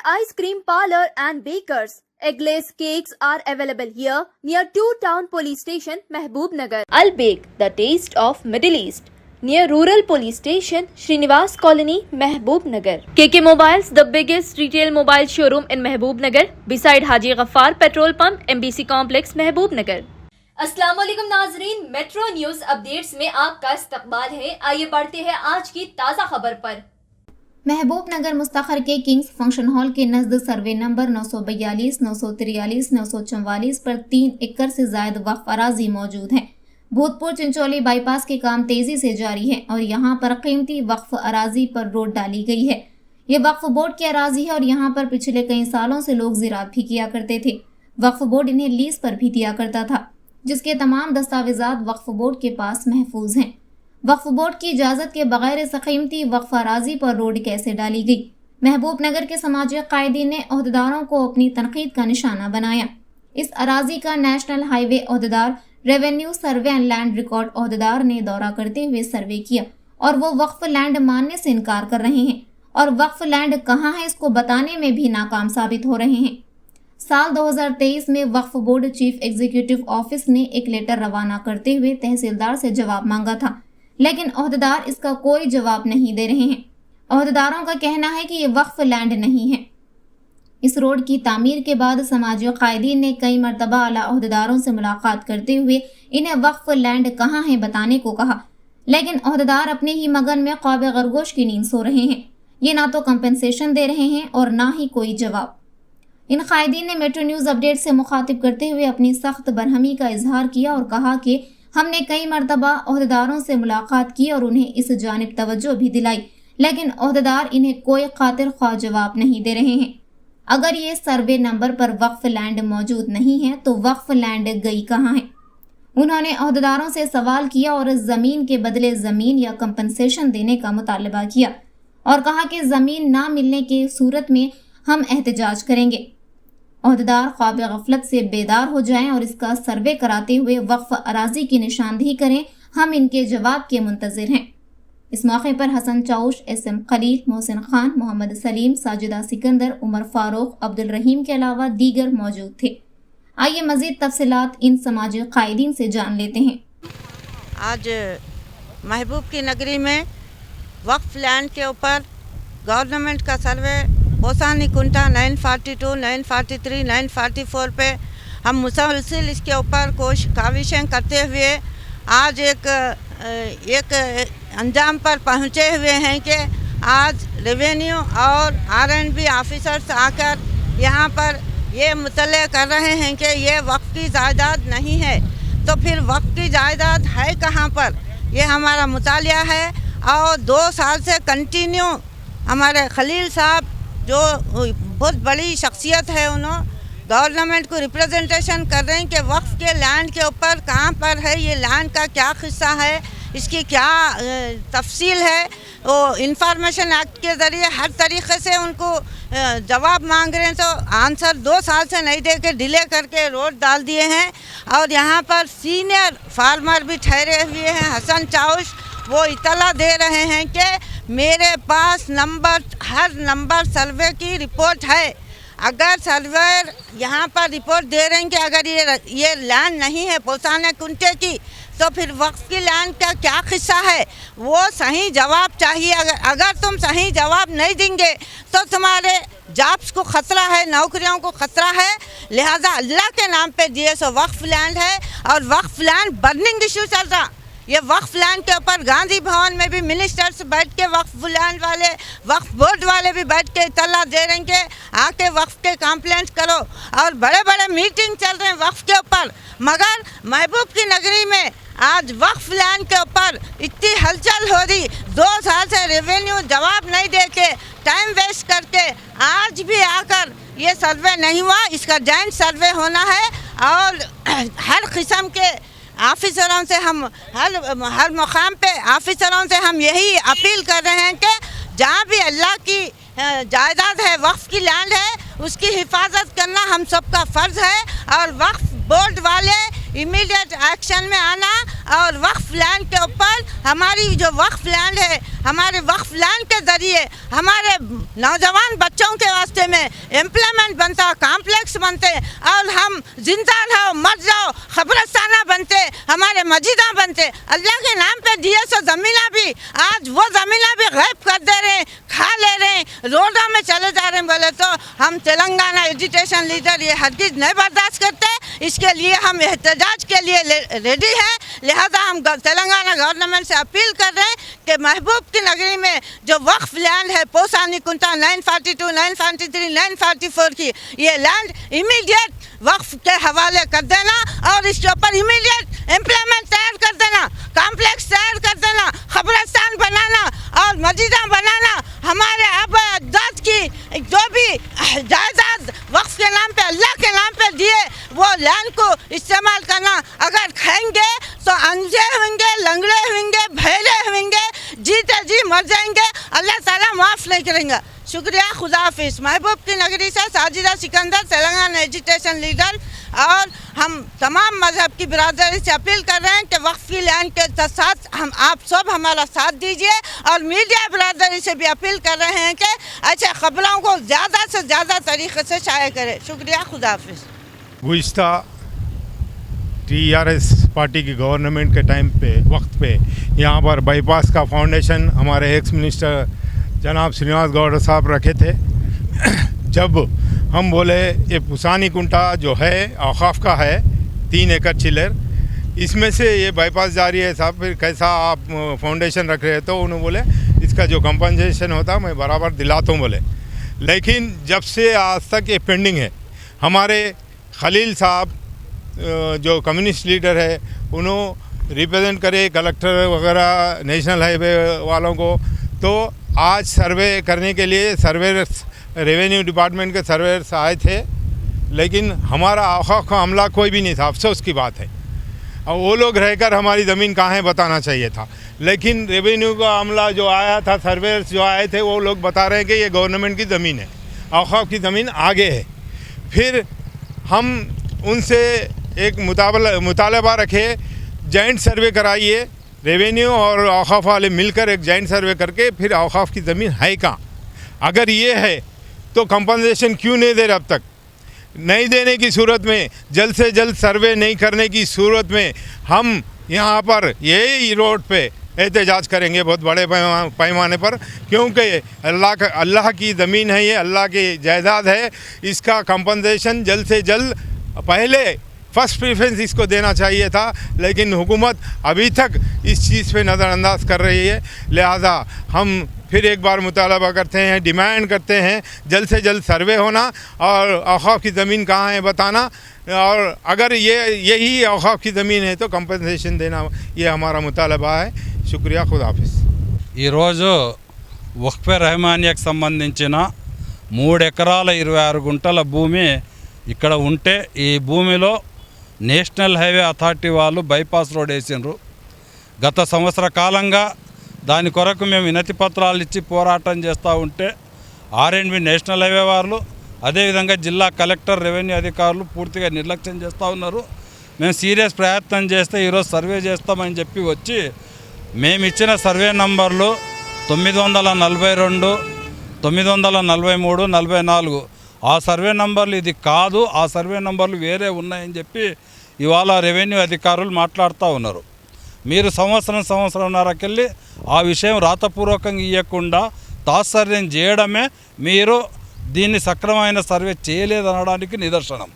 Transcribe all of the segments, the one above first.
Ice Cream Parlor and Bakers. Eggless cakes are available here near 2 Town Police Station, Mehboob-Nagar. Al Bake, the taste of Middle East. Near Rural Police Station, Srinivas Colony, Mehboob-Nagar. KK Mobiles, the biggest retail mobile showroom in Mehboob-Nagar, beside Haji Ghaffar Petrol Pump, MBC Complex, Mehboob-Nagar. अस्सलाम वालेकुम नाजरीन, metro news updates में आपका इस्तकबाल है। आइए बढ़ते हैं आज की ताज़ा खबर पर। महबूब नगर मुस्तखर के किंग्स फंक्शन हॉल के नज़द सर्वे नंबर 942, 943, 944 पर 3 एकड़ से जायद वक्फ अराजी मौजूद है। भूतपुर चिंचोली बाईपास के काम तेजी से जारी है और यहाँ पर कीमती वक्फ अराजी पर रोड डाली गई है। ये वक्फ बोर्ड की अराजी है और यहाँ पर पिछले कई सालों से लोग ज़िराअत भी किया करते थे। वक्फ बोर्ड इन्हें लीज पर भी दिया करता था, जिसके तमाम दस्तावेजात वक्फ बोर्ड के पास महफूज हैं। वक्फ बोर्ड की इजाज़त के बगैर इस कीमती वक्फ अराजी पर रोड कैसे डाली गई? महबूब नगर के समाजी कायदीन ने अहदेदारों को अपनी तनकीद का निशाना बनाया। इस अराजी का नेशनल हाईवे अहदेदार, revenue survey and land record अहदेदार ने दौरा करते हुए सर्वे किया और वो वक्फ लैंड मानने से इनकार कर रहे हैं और वक्फ लैंड कहाँ है इसको बताने में भी नाकाम साबित हो रहे हैं। साल 2023 में वक्फ बोर्ड चीफ एग्जीक्यूटिव ऑफिस ने एक लेटर रवाना करते हुए तहसीलदार से जवाब मांगा था, लेकिन अहदेदार इसका कोई जवाब नहीं दे रहे हैं। अहदेदारों का कहना है कि ये वक्फ लैंड नहीं है। इस रोड की तामीर के बाद समाजी कायदीन ने कई मरतबा आला अहदेदारों से मुलाकात करते हुए इन्हें वक्फ लैंड कहाँ है बताने को कहा, लेकिन अहदेदार अपने ही मगन में ख्वाब खरगोश की नींद सो रहे हैं। ये ना तो कंपनसेशन दे रहे हैं और ना ही कोई जवाब। इन कायदीन ने मेट्रो न्यूज़ अपडेट से मुखातिब करते हुए अपनी सख्त बरहमी का इजहार किया और कहा कि हमने कई मरतबा अहदेदारों से मुलाकात की और उन्हें इस जानिब तवज्जो भी दिलाई, लेकिन अहदेदार इन्हें कोई खातिर ख्वाह जवाब नहीं दे रहे हैं। अगर ये सर्वे नंबर पर वक्फ लैंड मौजूद नहीं है तो वक्फ लैंड गई कहाँ है? उन्होंने अहदेदारों से सवाल किया और ज़मीन के बदले ज़मीन या कंपनसेशन देने का मुतालबा किया और कहा कि ज़मीन ना मिलने की सूरत में हम एहतजाज करेंगे। अहदेदार ख्वाब गफलत से बेदार हो जाएं और इसका सर्वे कराते हुए वक्फ अराजी की निशानदही करें। हम इनके जवाब के मुंतज़िर हैं। इस मौके पर हसन चाउश, SM खलील, मोहसिन खान, मोहम्मद सलीम, साजिदा सिकंदर, उमर फारूक, अब्दुल रहीम के अलावा दीगर मौजूद थे। आइए मज़ीद तफसीलात इन समाजी कायदीन से जान लेते हैं। आज महबूब की नगरी में वक्फ लैंड के ऊपर गवर्नमेंट का सर्वे ओसानी कुंटा 942, 943, 944 पे हम मुसलसिल इसके ऊपर काविशें करते हुए आज एक अंजाम पर पहुँचे हुए हैं कि आज रेवेन्यू और R&B ऑफिसर्स आकर यहाँ पर ये मुतल्ले कर रहे हैं कि ये वक्फ की जायदाद नहीं है। तो फिर वक्फ की जायदाद है कहाँ पर? ये हमारा मुतालिया है और 2 साल से कंटिन्यू हमारे खलील साहब जो बहुत बड़ी शख्सियत है, उन्होंने गवर्नमेंट को रिप्रेजेंटेशन कर रहे हैं कि वक्फ के लैंड के ऊपर कहाँ पर है, ये लैंड का क्या किस्सा है, इसकी क्या तफसील है। वो इंफॉर्मेशन एक्ट के ज़रिए हर तरीक़े से उनको जवाब मांग रहे हैं, तो आंसर 2 साल से नहीं दे के डिले करके रोड डाल दिए हैं। और यहाँ पर सीनियर फार्मर भी ठहरे हुए हैं, हसन चाउश, वो इतला दे रहे हैं कि मेरे पास हर नंबर सर्वे की रिपोर्ट है। अगर सर्वेयर यहाँ पर रिपोर्ट दे रहे हैं कि अगर ये लैंड नहीं है पोसाने कुंटे की, तो फिर वक्फ की लैंड का क्या किस्सा है, वो सही जवाब चाहिए। अगर तुम सही जवाब नहीं देंगे तो तुम्हारे जॉब्स को ख़तरा है, नौकरियों को ख़तरा है। लिहाजा अल्लाह के नाम पे दिए सो वक्फ लैंड है और वक्फ लैंड बर्निंग इशू चल रहा। ये वक्फ लैंड के ऊपर गांधी भवन में भी मिनिस्टर्स बैठ के वक्फ लैंड वाले, वक्फ बोर्ड वाले भी बैठ के इत्तला दे रहे हैं कि आके वक्फ के कंप्लेंट करो और बड़े बड़े मीटिंग चल रहे हैं वक्फ के ऊपर। मगर महबूब की नगरी में आज वक्फ लैंड के ऊपर इतनी हलचल हो रही, 2 साल से रेवेन्यू जवाब नहीं दे के टाइम वेस्ट करके आज भी आकर ये सर्वे नहीं हुआ। इसका जॉइंट सर्वे होना है और हर किस्म के ऑफिसरों से हम हर मुकाम पे ऑफिसरों से हम यही अपील कर रहे हैं कि जहाँ भी अल्लाह की जायदाद है, वक्फ की लैंड है, उसकी हिफाजत करना हम सबका फ़र्ज़ है और वक्फ बोर्ड वाले इमीडिएट एक्शन में आना और वक्फ लैंड के ऊपर हमारी जो वक्फ लैंड है हमारे वक्फ लैंड के ज़रिए हमारे नौजवान बच्चों के वास्ते में एम्प्लॉयमेंट बनता, कॉम्प्लेक्स बनते और हम जिंदा रहो मर जाओ खबरस्ताना बनते, हमारे मस्जिदा बनते। अल्लाह के नाम पे दिए सो ज़मीना भी आज वो ज़मीना भी गायब कर दे रहे हैं, खा ले रहे हैं, रोडों में चले जा रहे हैं। बोले तो हम तेलंगाना एजुटेशन लीडर ये हरगिज़ नहीं बर्दाश्त करते। इसके लिए हम एहतजाज के लिए रेडी हैं। लिहाजा हम तेलंगाना गवर्नमेंट से अपील कर रहे हैं कि महबूब की नगरी में जो वक्फ लैंड है पोसानी कुंटा 942, 943, 944 की ये लैंड इमीडिएट वक्फ के हवाले कर देना और इसके ऊपर इमीडिएट एम्प्लॉयमेंट तैयार कर देना, कॉम्प्लेक्स तैयार कर देना, खबरस्तान बनाना और मस्जिदा बनाना। हमारे आबा अजदाद की जो भी जायदाद वक्फ के नाम पे अल्लाह के नाम पे दिए वो लैंड को इस्तेमाल करना। अगर खाएंगे तो अंधे होंगे, लंगड़े होंगे, बहरे होंगे, जीते जी मर जाएंगे। अल्लाह ताला माफ़ नहीं करेंगे। शुक्रिया, खुदा हाफिज़। महबूब की नगरी से साजिदा सिकंदर, तेलंगाना एजुटेशन लीडर। और हम तमाम मजहब की बिरादरी से अपील कर रहे हैं कि वक्फ की लैंड के साथ हम आप सब हमारा साथ दीजिए और मीडिया बिरादरी से भी अपील कर रहे हैं कि ऐसे खबरों को ज़्यादा से ज़्यादा तरीके से शाया करें। शुक्रिया, खुदा हाफिज़। गुज़िश्ता TRS पार्टी की गवर्नमेंट के टाइम पे वक्त पे यहाँ पर बाईपास का फाउंडेशन हमारे एक्स मिनिस्टर जनाब श्रीनिवास गौड़ साहब रखे थे। जब हम बोले ये पुसानी कुंटा जो है औकाफ का है 3 एकड़ चिलर, इसमें से ये बाईपास जा रही है साहब, फिर कैसा आप फाउंडेशन रख रहे हैं? तो उन्होंने बोले इसका जो कंपनसेशन होता मैं बराबर दिलाता हूँ बोले। लेकिन जब से आज तक ये पेंडिंग है। हमारे खलील साहब जो कम्युनिस्ट लीडर है उन्होंने रिप्रेजेंट करे कलेक्टर वगैरह नेशनल हाईवे वालों को, तो आज सर्वे करने के लिए सर्वेयर्स रेवेन्यू डिपार्टमेंट के सर्वेयर्स आए थे, लेकिन हमारा औकाफ का अमला कोई भी नहीं था। अफसोस की बात है। और वो लोग रहकर हमारी ज़मीन कहाँ है बताना चाहिए था, लेकिन रेवेन्यू का अमला जो आया था, सर्वेयर्स जो आए थे, वो लोग बता रहे हैं कि ये गवर्नमेंट की ज़मीन है, औकाफ की ज़मीन आगे है। फिर हम उनसे एक मुतालबा रखे, जॉइंट सर्वे कराइए, रेवेन्यू और औकाफ वाले मिलकर एक जॉइंट सर्वे करके फिर औकाफ की ज़मीन है कहाँ। अगर ये है तो कंपनसेशन क्यों नहीं दे रहे अब तक? नहीं देने की सूरत में, जल्द से जल्द सर्वे नहीं करने की सूरत में हम यहाँ पर यही रोड पे एहतजाज करेंगे बहुत बड़े पैमाने पर, क्योंकि अल्लाह की ज़मीन है, ये अल्लाह की जायदाद है। इसका कंपनसेशन जल्द से जल्द पहले फर्स्ट प्रेफरेंस इसको देना चाहिए था, लेकिन हुकूमत अभी तक इस चीज़ पे नज़रअंदाज कर रही है। लिहाजा हम फिर एक बार मुतालबा करते हैं, डिमांड करते हैं जल्द से जल्द सर्वे होना और औकाफ की ज़मीन कहाँ है बताना, और अगर यही औकाफ की ज़मीन है तो कंपनसेशन देना, ये हमारा मुतालबा है। शुक्रिया, खुदा हाफिज़। ఈరోజు వక్ఫే రెహమానియాకి సంబంధించిన 3 ఎకరాల 26 గుంటల భూమి ఇక్కడ ఉంటే ఈ భూమిలో నేషనల్ హైవే అథారిటీ వాళ్ళు బైపాస్ రోడ్ వేసిండ్రు. గత సంవత్సర కాలంగా దాని కొరకు మేము వినతి పత్రాలు ఇచ్చి పోరాటం చేస్తూ ఉంటే R&B నేషనల్ హైవే వాళ్ళు అదేవిధంగా జిల్లా కలెక్టర్ రెవెన్యూ అధికారులు పూర్తిగా నిర్లక్ష్యం చేస్తూ ఉన్నారు. మేము సీరియస్ ప్రయత్నం చేస్తే ఈరోజు సర్వే చేస్తామని చెప్పి వచ్చి మేము ఇచ్చిన సర్వే నంబర్లు 942, 943, 44 ఆ సర్వే నంబర్లు ఇది కాదు, ఆ సర్వే నంబర్లు వేరే ఉన్నాయని చెప్పి ఇవాళ రెవెన్యూ అధికారులు మాట్లాడుతూ ఉన్నారు. మీరు సంవత్సరంన్నరకెళ్ళి ఆ విషయం రాతపూర్వకంగా ఇవ్వకుండా తాత్సర్యం చేయడమే మీరు దీన్ని సక్రమమైన సర్వే చేయలేదనడానికి నిదర్శనం.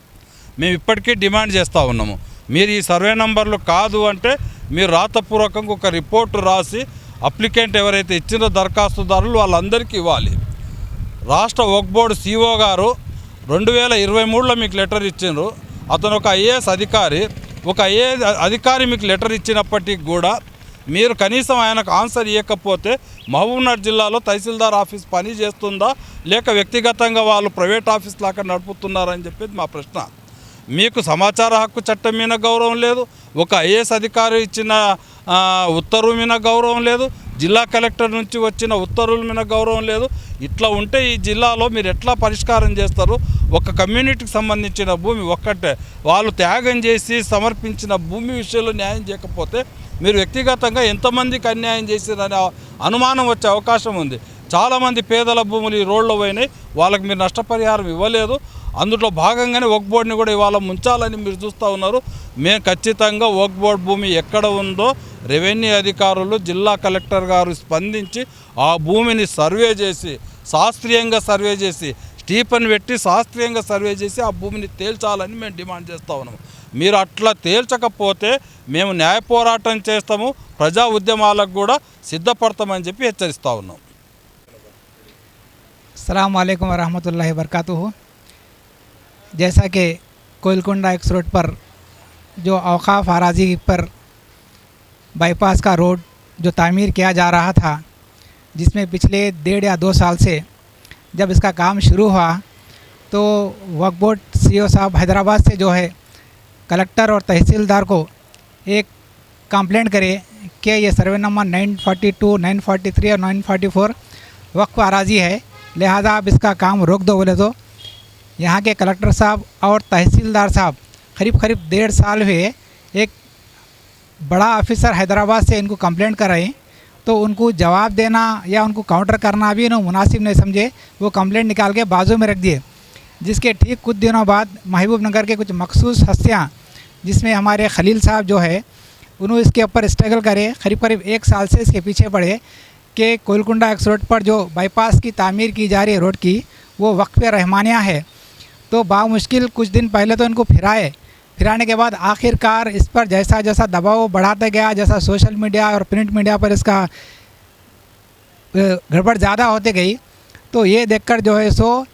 మేము ఇప్పటికీ డిమాండ్ చేస్తూ ఉన్నాము, మీరు ఈ సర్వే నంబర్లు కాదు అంటే మీరు రాతపూర్వకంగా ఒక రిపోర్టు రాసి అప్లికెంట్ ఎవరైతే ఇచ్చిందో దరఖాస్తుదారులు వాళ్ళందరికీ ఇవ్వాలి. రాష్ట్ర వక్ఫ్ బోర్డు CEO గారు 2023లో మీకు లెటర్ ఇచ్చిండ్రు. అతను ఒక IAS అధికారి, ఒక IAS అధికారి మీకు లెటర్ ఇచ్చినప్పటికీ కూడా మీరు కనీసం ఆయనకు ఆన్సర్ ఇవ్వకపోతే మహబూబ్నగర్ జిల్లాలో తహసీల్దార్ ఆఫీస్ పని చేస్తుందా లేక వ్యక్తిగతంగా వాళ్ళు ప్రైవేట్ ఆఫీస్ లాగా నడుపుతున్నారని చెప్పేది మా ప్రశ్న. మీకు సమాచార హక్కు చట్టం మీద గౌరవం లేదు, ఒక IAS అధికారి ఇచ్చిన ఉత్తర్వు మీద గౌరవం లేదు, జిల్లా కలెక్టర్ నుంచి వచ్చిన ఉత్తర్వుల మీద గౌరవం లేదు. ఇట్లా ఉంటే ఈ జిల్లాలో మీరు ఎట్లా పరిష్కారం చేస్తారు? ఒక కమ్యూనిటీకి సంబంధించిన భూమి ఒక్కటే వాళ్ళు త్యాగం చేసి సమర్పించిన భూమి విషయంలో న్యాయం చేయకపోతే మీరు వ్యక్తిగతంగా ఎంతమందికి అన్యాయం చేసిరనే అనుమానం వచ్చే అవకాశం ఉంది. చాలామంది పేదల భూములు ఈ రోడ్లో పోయినాయి, వాళ్ళకి మీరు నష్టపరిహారం ఇవ్వలేదు. అందులో భాగంగానే వక్ఫ్ బోర్డుని కూడా ఇవాళ ముంచాలని మీరు చూస్తూ ఉన్నారు. మేము ఖచ్చితంగా వక్ఫ్ బోర్డు భూమి ఎక్కడ ఉందో రెవెన్యూ అధికారులు, జిల్లా కలెక్టర్ గారు స్పందించి ఆ భూమిని సర్వే చేసి, శాస్త్రీయంగా సర్వే చేసి, స్టీఫన్ పెట్టి శాస్త్రీయంగా సర్వే చేసి ఆ భూమిని తేల్చాలని మేము డిమాండ్ చేస్తూ ఉన్నాము. మీరు అట్లా తేల్చకపోతే మేము న్యాయ పోరాటం చేస్తాము, ప్రజా ఉద్యమాలకు కూడా సిద్ధపడతామని చెప్పి హెచ్చరిస్తూ ఉన్నాం. अस्सलाम वालेकुम वरहमतुल्लाहि वबरकातुहू। जैसा कि कोयलकुंडा एक्स रोड पर जो औकाफ अराजी पर बाईपास का रोड जो तामीर किया जा रहा था, जिसमें पिछले 1.5 या 2 साल से जब इसका काम शुरू हुआ तो वक्फ बोर्ड सीईओ साहब हैदराबाद से जो है कलेक्टर और तहसीलदार को एक कंप्लेंट करे कि ये सर्वे नंबर 942, 943 और 944 वक्फ अराजी है, लिहाजा आप इसका काम रोक दो बोले। तो यहाँ के कलेक्टर साहब और तहसीलदार साहब करीब 1.5 साल हुए एक बड़ा ऑफिसर हैदराबाद से इनको कंप्लेंट कर रहे हैं, तो उनको जवाब देना या उनको काउंटर करना भी इन्होंने मुनासिब नहीं समझे। वो कंप्लेंट निकाल के बाजू में रख दिए। जिसके ठीक कुछ दिनों बाद महबूब नगर के कुछ मखसूस हस्तियाँ, जिसमें हमारे खलील साहब जो है, उन्होंने इसके ऊपर स्ट्रगल करे, करीब 1 साल से इसके पीछे पड़े कि कोयलकुंडा एक्स रोड पर जो बाईपास की तामीर की जा रही है रोड की, वो वक्फ रहमानिया है। तो बामुश्किल कुछ दिन पहले तो इनको फिराने के बाद आखिरकार इस पर जैसा जैसा दबाव बढ़ाता गया, जैसा सोशल मीडिया और प्रिंट मीडिया पर इसका गड़बड़ ज़्यादा होते गई, तो ये देखकर जो है सो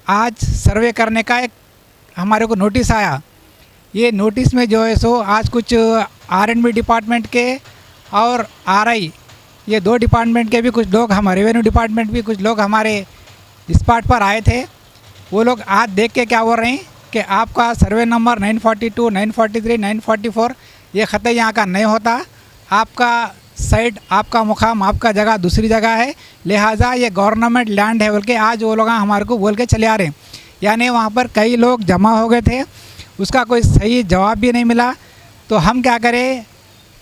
आज सर्वे करने का एक हमारे को नोटिस आया। ये नोटिस में जो है सो आज कुछ R&B डिपार्टमेंट के और RI, ये 2 डिपार्टमेंट के भी कुछ लोग, हमारे रेवेन्यू डिपार्टमेंट भी कुछ लोग हमारे स्पॉट पर आए थे। वो लोग आज देख के क्या बोल रहे हैं कि आपका सर्वे नंबर 942, 943, 944 ये ख़त यहाँ का नहीं होता, आपका साइड, आपका मुकाम, आपका जगह दूसरी जगह है, लिहाजा ये गवर्नमेंट लैंड है बोल के आज वो लोग हमारे को बोल के चले आ रहे हैं। यानी वहाँ पर कई लोग जमा हो गए थे, उसका कोई सही जवाब भी नहीं मिला। तो हम क्या करें,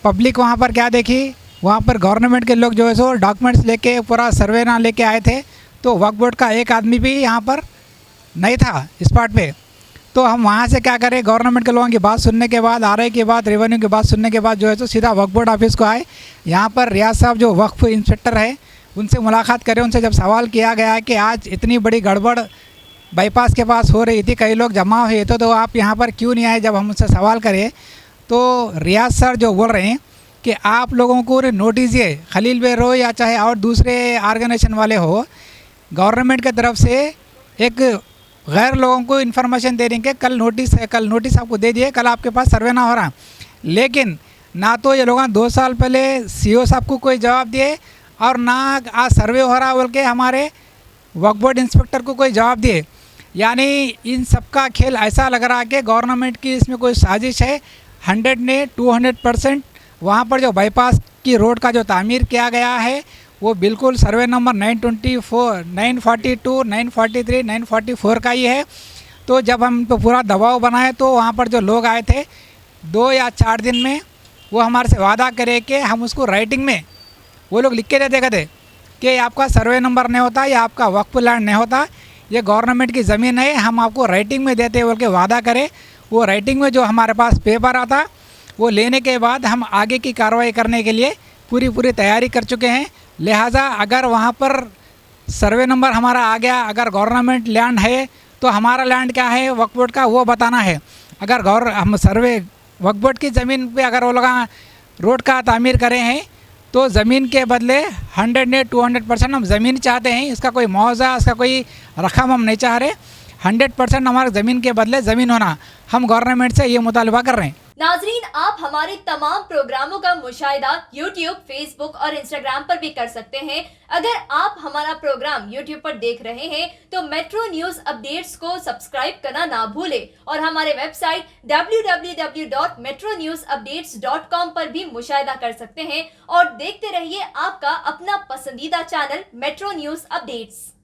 पब्लिक वहाँ पर क्या देखी, वहाँ पर गवर्नमेंट के लोग जो है सो डॉक्यूमेंट्स लेके पूरा सर्वे ना लेके आए थे, तो वक्फ बोर्ड का एक आदमी भी यहाँ पर नहीं था स्पॉट पे। तो हम वहाँ से क्या करें, गवर्नमेंट के लोगों की बात सुनने के बाद, RI की बात, रेवेन्यू की बात सुनने के बाद जो है तो सीधा वक्फ बोर्ड ऑफिस को आए। यहाँ पर रियाज साहब जो वक्फ इंस्पेक्टर है, उनसे मुलाकात करें। उनसे जब सवाल किया गया कि आज इतनी बड़ी गड़बड़ बाईपास के पास हो रही थी, कई लोग जमा हुए तो आप यहाँ पर क्यों नहीं आए, जब हम उनसे सवाल करें तो रियाज सर जो बोल रहे हैं कि आप लोगों को नोटिस दिए, खलील बेर हो या चाहे और दूसरे ऑर्गेनाइजेशन वाले हो, गवर्नमेंट की तरफ से एक गैर लोगों को इन्फॉर्मेशन दे रही कि कल नोटिस है, कल नोटिस आपको दे दिए, कल आपके पास सर्वे ना हो रहा। लेकिन ना तो ये लोग 2 साल पहले सीईओ साहब को कोई जवाब दिए और ना आज सर्वे हो रहा बोल के हमारे वक्फ बोर्ड इंस्पेक्टर को कोई जवाब दिए। यानी इन सब का खेल ऐसा लग रहा है कि गवर्नमेंट की इसमें कोई साजिश है। 100 ने 200% वहाँ पर जो बाईपास की रोड का जो तामीर किया गया है वो बिल्कुल सर्वे नंबर 924, 942, 943, 944 का ही है। तो जब हम पे पूरा दबाव बनाए तो वहाँ पर जो लोग आए थे 2 या 4 दिन में वो हमारे से वादा करे कि हम उसको राइटिंग में वो लोग लिख के देते कहते कि आपका सर्वे नंबर नहीं होता या आपका वक्फ लैंड नहीं होता, ये गवर्नमेंट की ज़मीन है, हम आपको राइटिंग में देते बोल के वादा करें। वो राइटिंग में जो हमारे पास पेपर आता वो लेने के बाद हम आगे की कार्रवाई करने के लिए पूरी तैयारी कर चुके हैं। लिहाजा अगर वहाँ पर सर्वे नंबर हमारा आ गया, अगर गवर्नमेंट लैंड है तो हमारा लैंड क्या है वक्फ बोर्ड का वो बताना है। अगर हम सर्वे वक्फ बोर्ड की ज़मीन पे अगर वो लोग रोड का तामीर करें हैं तो ज़मीन के बदले 100 ने 200% हम ज़मीन चाहते हैं। इसका कोई मुआवजा, इसका कोई रकम हम नहीं चाह रहे। 100% हमारे ज़मीन के बदले ज़मीन होना, हम गवर्नमेंट से ये मुतालबा कर रहे हैं। नाजरीन, आप हमारे तमाम प्रोग्रामों का मुशाहिदा YouTube, Facebook और Instagram पर भी कर सकते हैं। अगर आप हमारा प्रोग्राम YouTube पर देख रहे हैं तो मेट्रो न्यूज अपडेट्स को सब्सक्राइब करना ना भूलें और हमारे वेबसाइट www.metronewsupdates.com पर भी मुशाहिदा कर सकते हैं और देखते रहिए आपका अपना पसंदीदा चैनल मेट्रो न्यूज अपडेट्स।